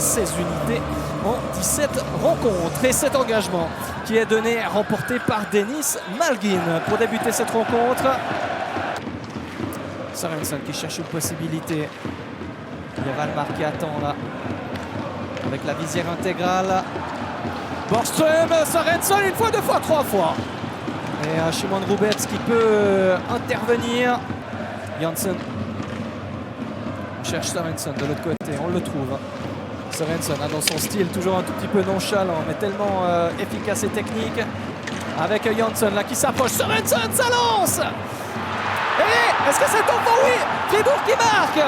16 unités en 17 rencontres. Et cet engagement qui est donné, remporté par Denis Malgin pour débuter cette rencontre. Sorensen qui cherche une possibilité. Il y a Valmar qui attend là, avec la visière intégrale. Borgström, Sorensen, une fois, deux fois, trois fois. Et Szymon Hrubec qui peut intervenir. Janssen cherche Sorensen de l'autre côté, on le trouve. Sorensen dans son style toujours un tout petit peu nonchalant, mais tellement efficace et technique. Avec Janssen là qui s'approche. Sorensen, ça lance. Et est-ce que c'est au fond? Oui, Fribourg qui marque.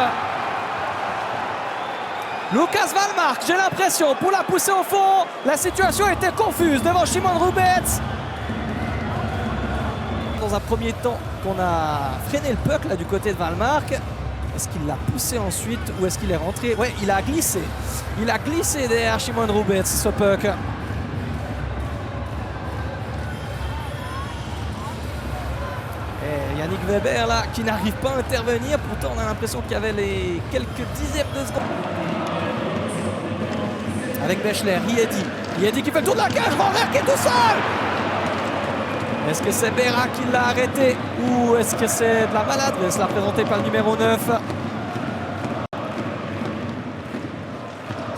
Lukas Wallmark, j'ai l'impression, pour la pousser au fond. La situation était confuse devant Szymon Hrubec. Dans un premier temps qu'on a freiné le puck là du côté de Wallmark. Est-ce qu'il l'a poussé ensuite ou est-ce qu'il est rentré? Ouais, il a glissé. Il a glissé derrière Szymon Hrubec, ce puck. Et Yannick Weber là qui n'arrive pas à intervenir. Pourtant on a l'impression qu'il y avait les quelques dixièmes de seconde. Avec Bechler, Riedi qui fait le tour de la cage, Rohrer qui est tout seul. Est-ce que c'est Berra qui l'a arrêté ou est-ce que c'est de la maladresse là présentée par le numéro 9?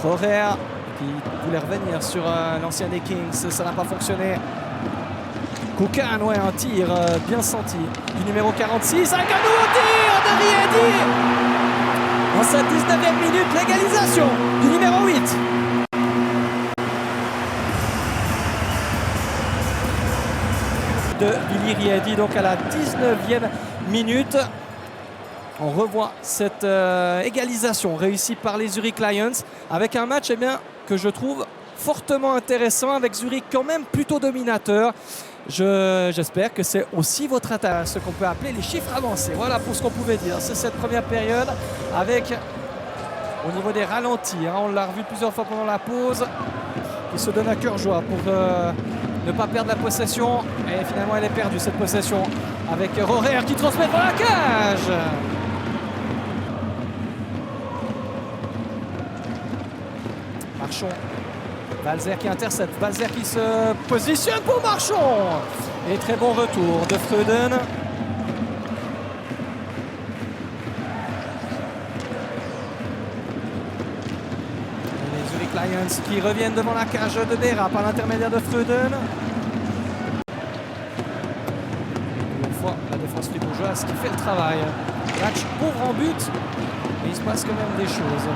Rohrer qui voulait revenir sur l'ancien des Kings, ça n'a pas fonctionné. Kukan, ouais, un tir bien senti du numéro 46 avec un nouveau tir de Riedi. En cette 19e minute, l'égalisation du numéro 8. De Willy Riedi, donc à la 19e minute. On revoit cette égalisation réussie par les Zurich Lions avec un match que je trouve fortement intéressant, avec Zurich quand même plutôt dominateur. J'espère que c'est aussi votre attaque, ce qu'on peut appeler les chiffres avancés. Voilà pour ce qu'on pouvait dire. C'est cette première période avec, au niveau des ralentis, on l'a revu plusieurs fois pendant la pause, qui se donne à cœur joie pour ne pas perdre la possession. Et finalement elle est perdue cette possession avec Rohrer qui transmet dans la cage. Marchand, Walser qui intercepte, Walser qui se positionne pour Marchand. Et très bon retour de Freuden. Et les Zurich Lions qui reviennent devant la cage de Berra par l'intermédiaire de Freuden. Une fois la défense fribourgeoise qui fait le travail. Match pauvre en but, mais il se passe quand même des choses.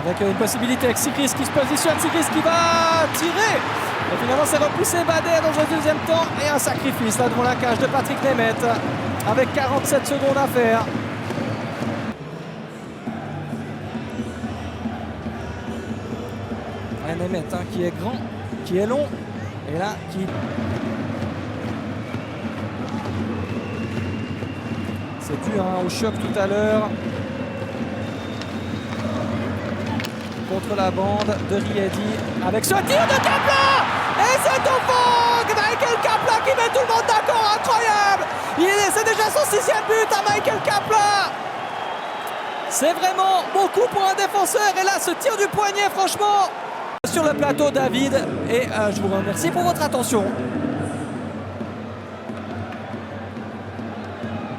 Avec une possibilité avec Sigris qui se positionne, Sigris qui va tirer. Et finalement c'est repoussé Bader dans le deuxième temps. Et un sacrifice là devant la cage de Patrick Nemeth avec 47 secondes à faire. Un Nemeth qui est grand, qui est long. Et là qui... C'est dû au choc tout à l'heure. Contre la bande de Riedi avec ce tir de Kapla. Et c'est au fond, Michael Kapla qui met tout le monde d'accord, incroyable. C'est déjà son 6e but à Michael Kapla. C'est vraiment beaucoup pour un défenseur. Et là ce tir du poignet, franchement. Sur le plateau, David, et je vous remercie pour votre attention.